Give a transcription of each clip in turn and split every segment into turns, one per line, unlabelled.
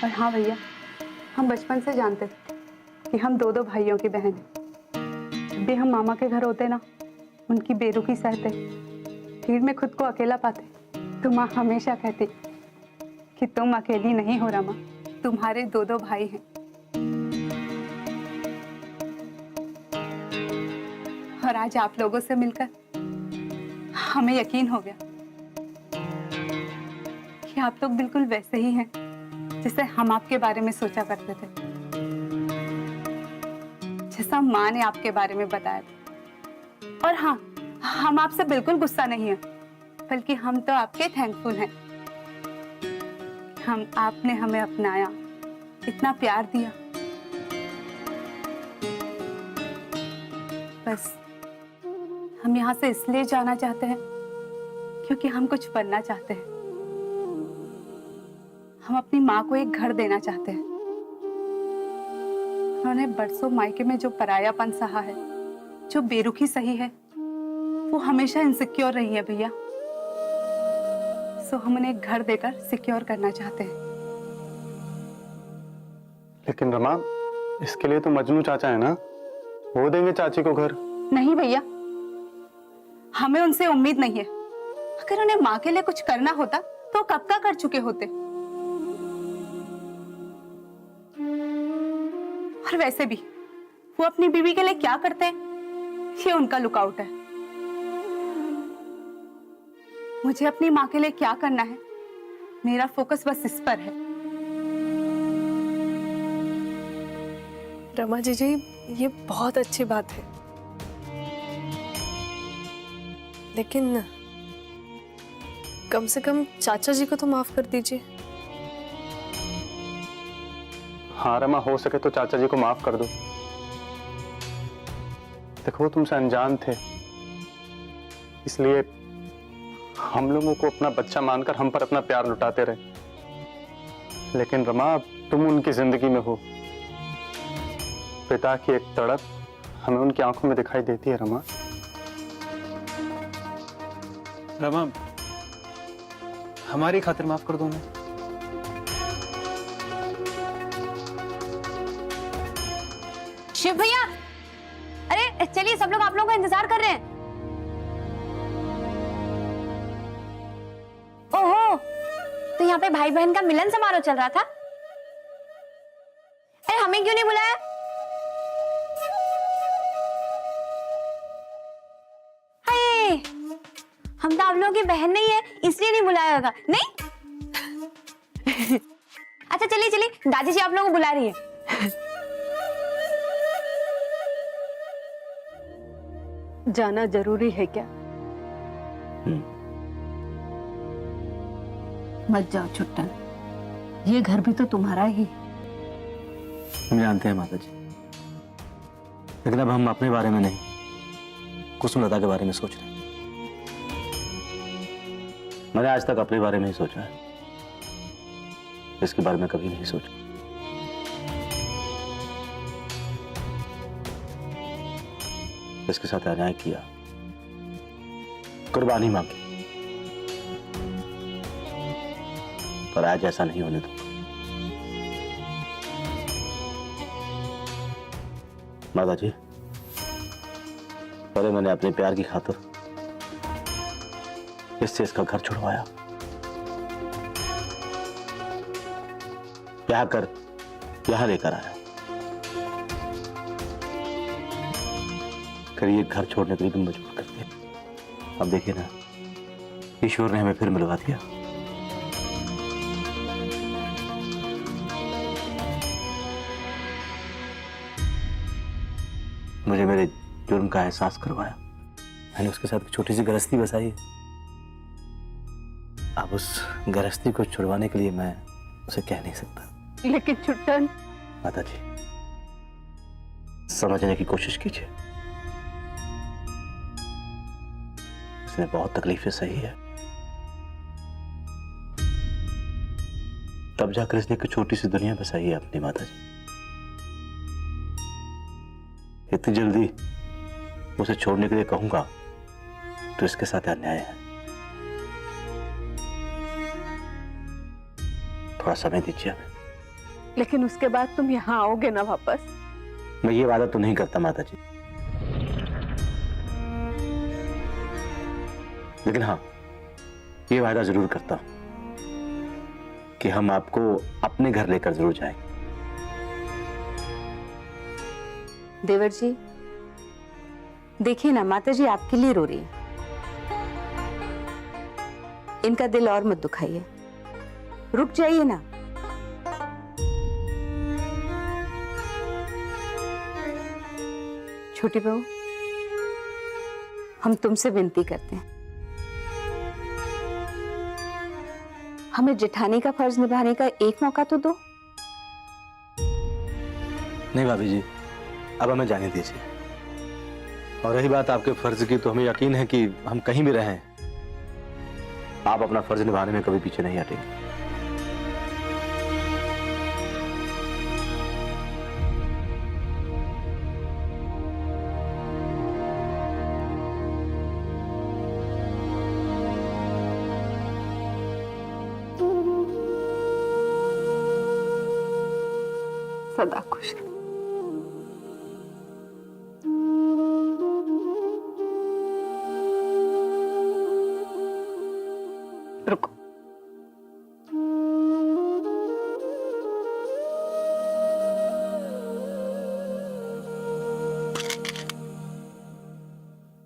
और हाँ भैया, हम बचपन से जानते थे कि हम दो दो भाइयों की बहन हैं। जब भी हम मामा के घर होते ना, उनकी बेरुखी सहते, भीड़ में खुद को अकेला पाते, तो माँ हमेशा कहती कि तुम अकेली नहीं हो रमा, तुम्हारे दो दो भाई हैं। और आज आप लोगों से मिलकर हमें यकीन हो गया कि आप लोग बिल्कुल वैसे ही हैं जैसे हम आपके बारे में सोचा करते थे, जैसा माँ ने आपके बारे में बताया था। और हाँ, हम आपसे बिल्कुल गुस्सा नहीं है, बल्कि हम तो आपके थैंकफुल हैं। आपने हमें अपनाया, इतना प्यार दिया। बस हम यहाँ से इसलिए जाना चाहते हैं क्योंकि हम कुछ बनना चाहते हैं। हम अपनी माँ को एक घर देना चाहते हैं। उन्होंने बरसों मायके में जो परायापन सहा है, जो बेरुखी सही है, वो हमेशा इनसिक्योर रही है भैया। सो हम उन्हें एक घर देकर सिक्योर करना चाहते हैं।
लेकिन रमा, इसके लिए तो मजनू चाचा है ना, वो देंगे चाची को घर।
नहीं भैया, हमें उनसे उम्मीद नहीं है। अगर उन्हें माँ के लिए कुछ करना होता तो कब का कर चुके होते। और वैसे भी वो अपनी बीवी के लिए क्या करते हैं, ये उनका लुकआउट है। मुझे अपनी माँ के लिए क्या करना है, मेरा फोकस बस इस पर है।
रमा जीजी, ये बहुत अच्छी बात है, लेकिन कम से कम चाचा जी को तो माफ कर दीजिए।
हाँ रमा, हो सके तो चाचा जी को माफ कर दो। देखो, वो तुमसे अनजान थे, इसलिए हम लोगों को अपना बच्चा मानकर हम पर अपना प्यार लुटाते रहे। लेकिन रमा, तुम उनकी जिंदगी में हो। पिता की एक तड़प हमें उनकी आंखों में दिखाई देती है रमा।
रमा, हमारी खातिर माफ कर दो उन्हें।
शिव भैया, अरे चलिए, सब लोग आप लोगों का इंतजार कर रहे हैं। ओहो, तो यहाँ पे भाई बहन का मिलन समारोह चल रहा था। अरे हमें क्यों नहीं बुलाया? अरे हम तो आप लोगों की बहन नहीं है, इसलिए नहीं बुलाया होगा। नहीं अच्छा चलिए चलिए, दादी जी आप लोगों को बुला रही है।
जाना जरूरी है क्या? मत जाओ छुट्टन, ये घर भी तो तुम्हारा ही।
हम जानते हैं माता जी, लेकिन अब हम अपने बारे में नहीं, कुसुमलता के बारे में सोच रहे हैं। मैंने आज तक अपने बारे में ही सोचा है, इसके बारे में कभी नहीं सोचा। इसके साथ अन्याय किया, कुर्बानी मांगी, पर आज ऐसा नहीं होने दूंगा। माता जी, पहले मैंने अपने प्यार की खातिर इससे इसका घर छुड़वाया, ब्याह कर यहां लेकर आया, फिर ये घर छोड़ने के लिए भी मजबूर कर दिया। अब देखिए ना, ईश्वर ने हमें फिर मिलवा दिया। मुझे मेरे जुर्म का एहसास करवाया, मैंने उसके साथ एक छोटी सी गृहस्थी बसाई है। अब उस गृहस्थी को छुड़वाने के लिए मैं उसे कह नहीं सकता।
लेकिन छुट्टन,
माता जी, समझने की कोशिश कीजिए, उसने बहुत तकलीफें सही है, तब जाकर इसने एक छोटी सी दुनिया बसाई है अपनी। माता जी, इतनी जल्दी उसे छोड़ने के लिए कहूंगा तो इसके साथ अन्याय है। थोड़ा समय दीजिए हमें,
लेकिन उसके बाद तुम यहाँ आओगे ना वापस?
मैं ये वादा तो नहीं करता माता जी, लेकिन हाँ, ये वादा जरूर करता हूं कि हम आपको अपने घर लेकर जरूर जाएंगे।
देवर जी, देखिए ना, माता जी आपके लिए रो रही है। इनका दिल और मत दुखाइए, रुक जाइए ना। छोटी बहू, हम तुमसे विनती करते हैं, हमें जेठानी का फर्ज निभाने का एक मौका तो दो।
नहीं भाभी जी, अब हमें जाने दीजिए। और रही बात आपके फर्ज की, तो हमें यकीन है कि हम कहीं भी रहें, आप अपना फर्ज निभाने में कभी पीछे नहीं हटेंगे।
सदा खुश। रुको,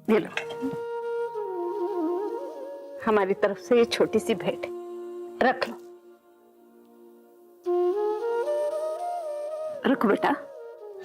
ये लो, हमारी तरफ से ये छोटी सी भेंट है, रख लो। रखो बेटा,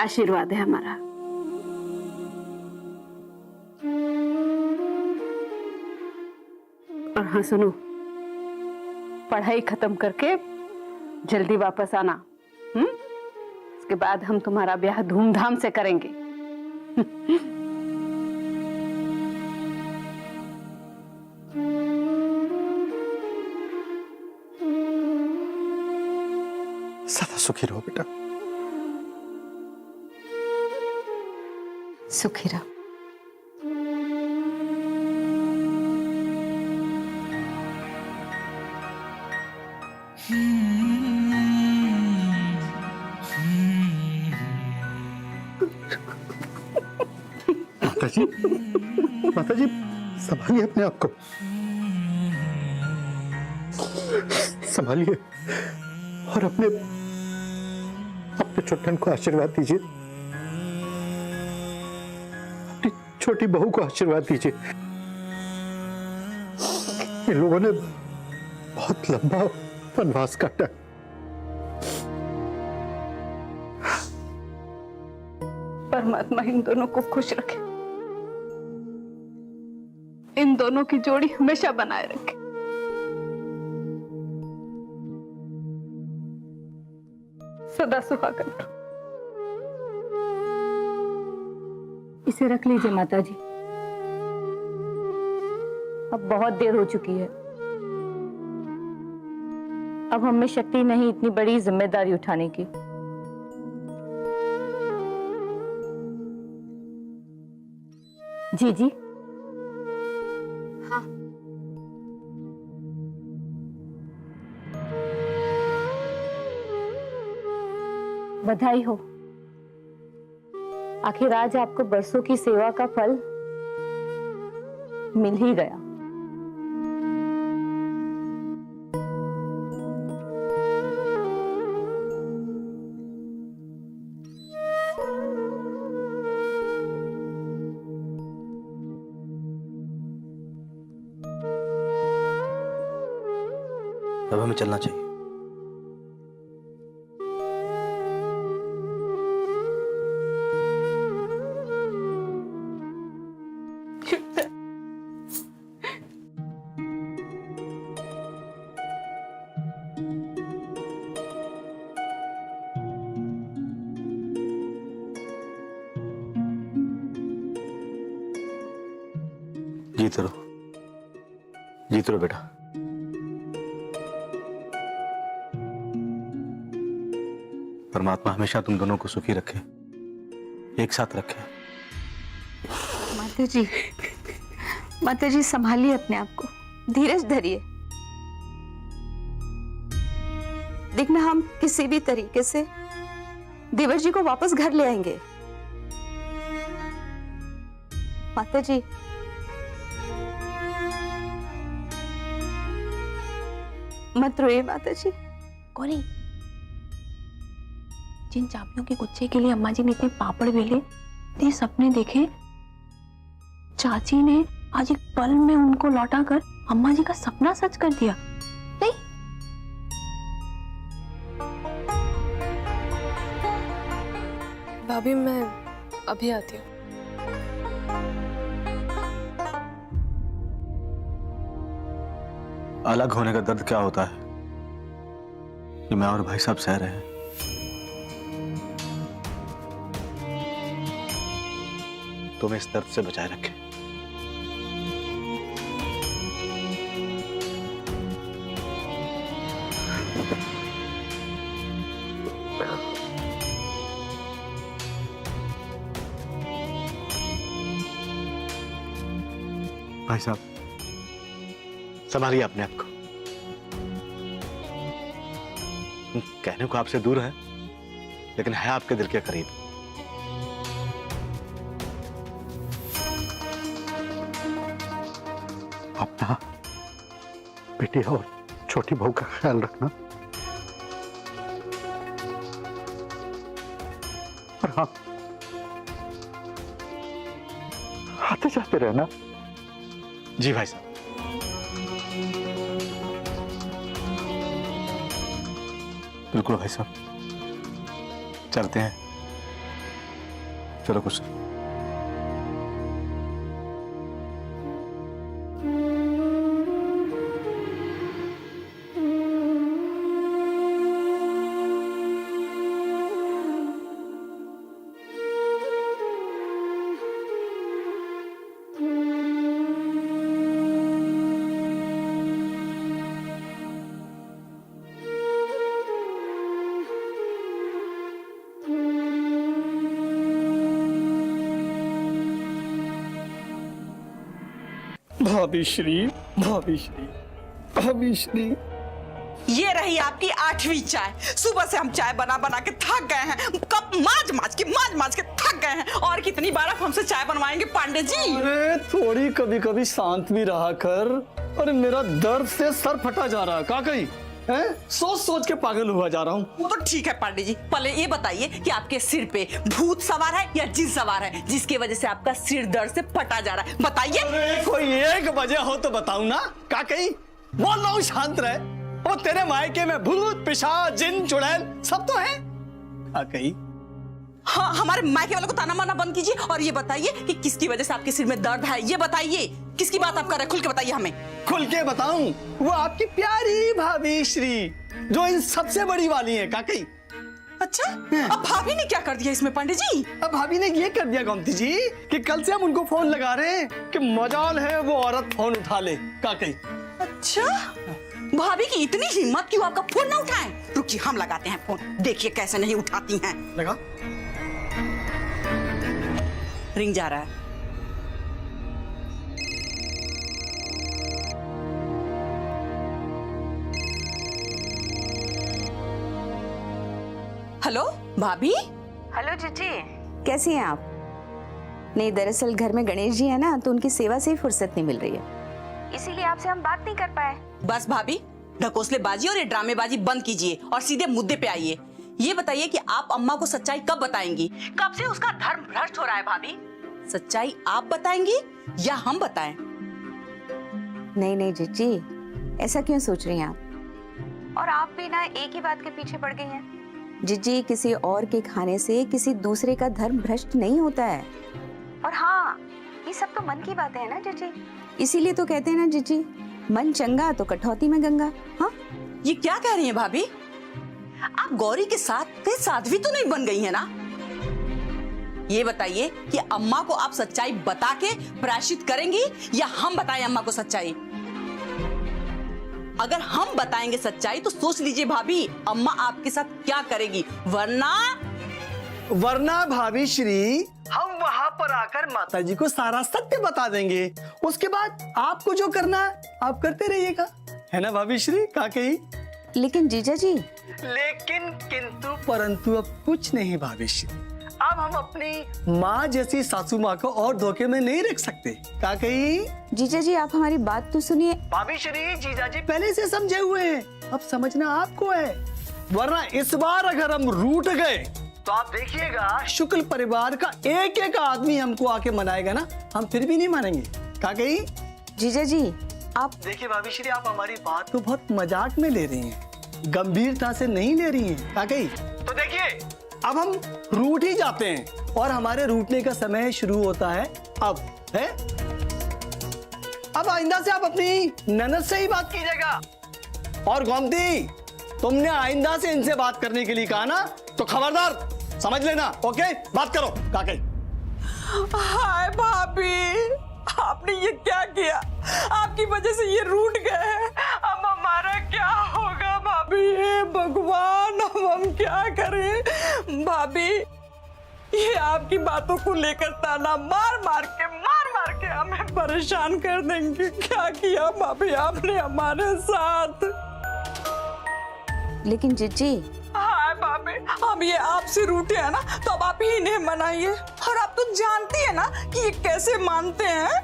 आशीर्वाद है हमारा। और हाँ सुनो, पढ़ाई खत्म करके जल्दी वापस आना। उसके बाद हम तुम्हारा ब्याह धूमधाम से करेंगे।
सदा सुखी रहो बेटा।
सुखी रहो।
माता जी, संभालिए अपने आप को, संभालिए, और अपने छोटन को आशीर्वाद दीजिए, अपनी छोटी बहू को आशीर्वाद दीजिए। इन लोगों ने बहुत लंबा वनवास काटा।
परमात्मा इन दोनों को खुश रखे, इन दोनों की जोड़ी हमेशा बनाए रखे। सदा सुहागन रहो।
इसे रख लीजिए माता जी, अब बहुत देर हो चुकी है। अब हम में शक्ति नहीं इतनी बड़ी जिम्मेदारी उठाने की। जी जी,
हाँ,
बधाई हो। आखिर आज आपको बरसों की सेवा का फल मिल ही गया।
अब हमें चलना चाहिए। जीते रहो, जीते रहो बेटा। परमात्मा हमेशा तुम दोनों को सुखी रखे, एक साथ रखे।
माता जी संभालिए अपने आप को, धीरज धरिए।
देखना हम किसी भी तरीके से देवर जी को वापस घर ले आएंगे। माता जी, मत रोइए माता जी।
गौरी, जिन चाबियों के गुच्छे के लिए अम्मा जी ने इतने पापड़ बेले, इतने सपने देखे, चाची ने आज एक पल में उनको लौटाकर अम्मा जी का सपना सच कर दिया। नहीं,
भाभी मैं अभी आती हूँ।
अलग होने का दर्द क्या होता है कि मैं और भाई साहब सह रहे हैं। तुम्हें इस दर्द से बचाए रखे। भाई साहब, संभालिए अपने आप को। कहने को आपसे दूर है, लेकिन है आपके दिल के करीब।
अपना बेटी और छोटी बहू का ख्याल रखना। और हाँ, आते जाते रहना।
जी भाई साहब। बिल्कुल भाई साहब, चलते हैं। चलो कुछ।
भाभी श्री, भाभी श्री, भाभी श्री।
ये रही आपकी 8वीं चाय। सुबह से हम चाय बना बना के थक गए हैं, कप माज माज के थक गए हैं। और कितनी बार आप हमसे चाय बनवाएंगे पांडे जी?
अरे थोड़ी कभी कभी शांत भी रहा कर। अरे मेरा दर्द से सर फटा जा रहा है। का कही है? सोच सोच के पागल हुआ जा रहा हूँ।
वो तो ठीक है पांडे जी, पहले ये बताइए कि आपके सिर पे भूत सवार है या जिन सवार है, जिसकी वजह से आपका सिर दर्द से फटा जा रहा है, बताइए।
अरे कोई एक वजह हो तो बताऊं ना। का कही? बोल रहा हूँ शांत रहे। वो तेरे मायके में भूत पिशाच जिन चुड़ैल सब तो है। का कही?
हाँ, हमारे मायके वालों को ताना मारना बंद कीजिए और ये बताइए कि किसकी वजह से आपके सिर में दर्द है। ये बताइए, किसकी बात आप कर रहे हैं? खुल के बताइए हमें।
खुल के बताऊं? वो आपकी प्यारी भाभी श्री, जो इन सबसे बड़ी वाली है। का कही?
अच्छा, अब भाभी ने क्या कर दिया इसमें पांडे जी?
अब भाभी ने ये कर दिया गोमती जी कि कल से हम उनको फोन लगा रहे हैं कि मजाल है वो औरत फोन उठा ले। का कही?
अच्छा, भाभी की इतनी हिम्मत कि वो आपका फोन ना उठाएं? रुकिए, हम लगाते हैं फोन, देखिए कैसे नहीं उठाती हैं।
लगा।
रिंग जा रहा है। हेलो भाभी।
हेलो जीजी, कैसी हैं आप? नहीं, दरअसल घर में गणेश जी है ना, तो उनकी सेवा से ही फुर्सत नहीं मिल रही है, इसीलिए आपसे हम बात नहीं कर पाए।
बस भाभी, ढकोसलेबाजी और ये ड्रामेबाजी बंद कीजिए और सीधे मुद्दे पे आइए। ये बताइए कि आप अम्मा को सच्चाई कब बताएंगी? कब से उसका धर्म भ्रष्ट हो रहा है भाभी? सच्चाई आप बताएंगी या हम बताएं?
नहीं नहीं जीजी, ऐसा क्यों सोच रही हैं आप? और आप भी ना एक ही बात के पीछे पड़ गई हैं। जीजी, किसी और के खाने से किसी दूसरे का धर्म भ्रष्ट नहीं होता है। और हाँ, ये सब तो मन की बात है ना जीजी, इसीलिए तो कहते हैं ना जीजी, मन चंगा तो कठौती में गंगा। हाँ,
ये क्या कह रही हैं भाभी? आप गौरी के साथ कहीं साध्वी तो नहीं बन गई है ना? ये बताइए कि अम्मा को आप सच्चाई बता के प्रायश्चित करेंगी या हम बताएं अम्मा को सच्चाई? अगर हम बताएंगे सच्चाई तो सोच लीजिए भाभी, अम्मा आपके साथ क्या करेगी,
वरना भाभी श्री, हम वहां पर आकर माता जी को सारा सत्य बता देंगे। उसके बाद आपको जो करना है आप करते रहिएगा, है ना भाभी श्री? का कही?
लेकिन जीजा जी,
लेकिन किंतु परंतु अब कुछ नहीं भाभी श्री। अब हम अपनी माँ जैसी सासू माँ को और धोखे में नहीं रख सकते। क्या कही?
जीजा जी आप हमारी बात तो सुनिए।
भाभी श्री, जीजा जी पहले से समझे हुए हैं, अब समझना आपको है। वरना इस बार अगर हम रूठ गए तो आप देखिएगा शुक्ल परिवार का एक एक आदमी हमको आके मनाएगा ना, हम फिर भी नहीं मानेंगे। क्या कही?
जीजा जी आप
देखिए भाभी श्री, आप हमारी बात को बहुत मजाक में ले रही हैं, गंभीरता से नहीं ले रही हैं। क्या कही? तो देखिए अब हम रूठ ही जाते हैं और हमारे रूठने का समय शुरू होता है अब, है? अब आइंदा से आप अपनी ननद से ही बात कीजिएगा। और गोमती, तुमने आइंदा से इनसे बात करने के लिए कहा ना, तो खबरदार समझ लेना। ओके, बात करो। क्या कही?
हाय भाभी, आपने ये क्या किया? आपकी वजह से ये रूठ गए हैं। अब हमारा क्या होगा भाभी? हे भगवान, अब हम क्या करें? भाभी, ये आपकी बातों को लेकर ताना मार मार के हमें परेशान कर देंगे। क्या किया भाभी आपने हमारे साथ?
लेकिन जीजी।
हाय भाभी, अब ये आपसे रूठे हैं ना, तो अब आप ही इन्हें मनाइए। और आप तो जानती है ना कि ये कैसे मानते हैं।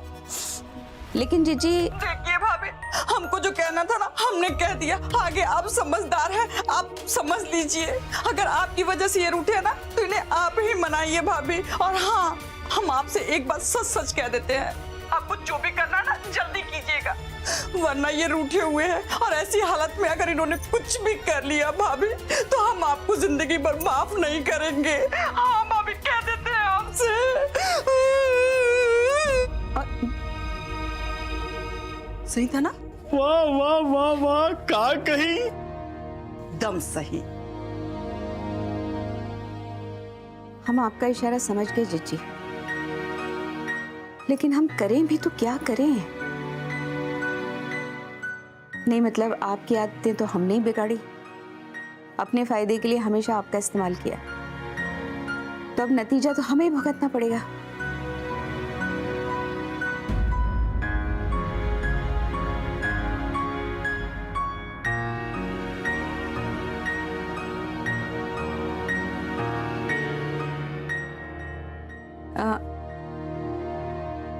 लेकिन जीजी।
देखिए भाभी, हमको जो कहना था ना हमने कह दिया। आगे आप समझदार हैं, आप समझ लीजिए। अगर आपकी वजह से ये रूठे हैं ना, तो इन्हें आप ही मनाइए भाभी। और हाँ, हम आपसे एक बात सच सच कह देते हैं, आपको जो भी करना है ना जल्दी कीजिएगा, वरना ये रूठे हुए हैं। और ऐसी हालत में अगर इन्होंने कुछ भी कर लिया भाभी, तो हम आपको जिंदगी भर माफ नहीं करेंगे। हाँ भाभी, कह देते हैं आपसे। सही था ना?
वाह वाह वाह वाह, क्या कही?
दम सही।
हम आपका इशारा समझ गए जीजी, लेकिन हम करें भी तो क्या करें? नहीं मतलब आपकी आदतें तो हमने ही बिगाड़ी, अपने फायदे के लिए हमेशा आपका इस्तेमाल किया, तो अब नतीजा तो हमें भुगतना पड़ेगा।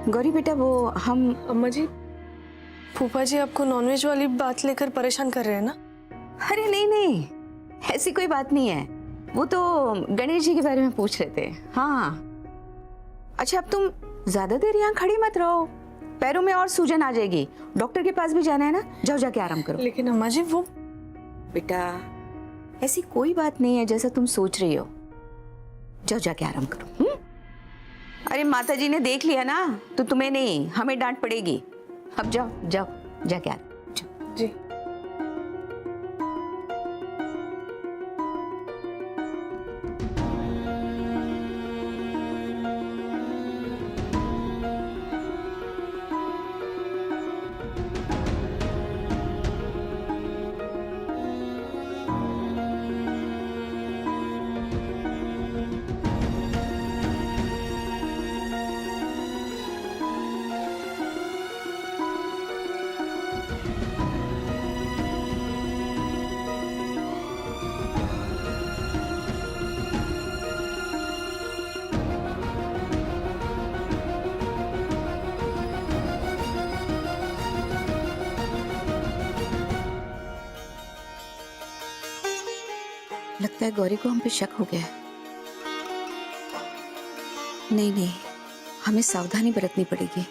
गौरी बेटा, वो हम
अम्मा जी, फूफा जी आपको नॉनवेज वाली बात लेकर परेशान कर रहे हैं ना?
अरे नहीं नहीं, ऐसी कोई बात नहीं है। वो तो गणेश जी के बारे में पूछ रहे थे। हाँ अच्छा, अब तुम ज्यादा देर यहाँ खड़ी मत रहो, पैरों में और सूजन आ जाएगी। डॉक्टर के पास भी जाना है ना, जाओ जाके आराम करो।
लेकिन अम्मा जी वो
बेटा, ऐसी कोई बात नहीं है जैसा तुम सोच रही हो, जाओ जाके आराम करो। अरे माता जी ने देख लिया ना, तो तुम्हें नहीं हमें डांट पड़ेगी। अब जाओ जाओ जाके आराम जाओ।
जी।
लगता है गौरी को हम पे शक हो गया है। नहीं नहीं, हमें सावधानी बरतनी पड़ेगी।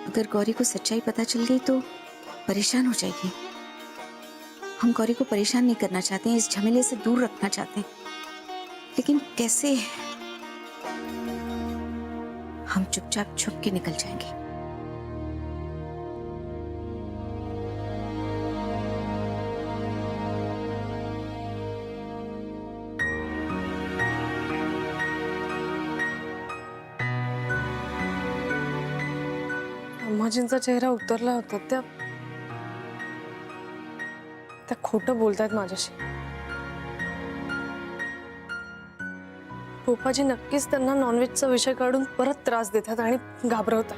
अगर गौरी को सच्चाई पता चल गई तो परेशान हो जाएगी। हम गौरी को परेशान नहीं करना चाहते हैं, इस झमेले से दूर रखना चाहते हैं, लेकिन कैसे? हम चुपचाप छुप के निकल जाएंगे।
अम्माजींचा चेहरा उतरला होता, त्या खोटं बोलतायत माझ्याशी। पोपाजी नक्कीच त्यांना नॉनव्हेजचा विषय काढून परत त्रास देतात आणि घाबरवतात।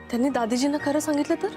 त्यांनी दादीजींना खरं सांगितलं तर?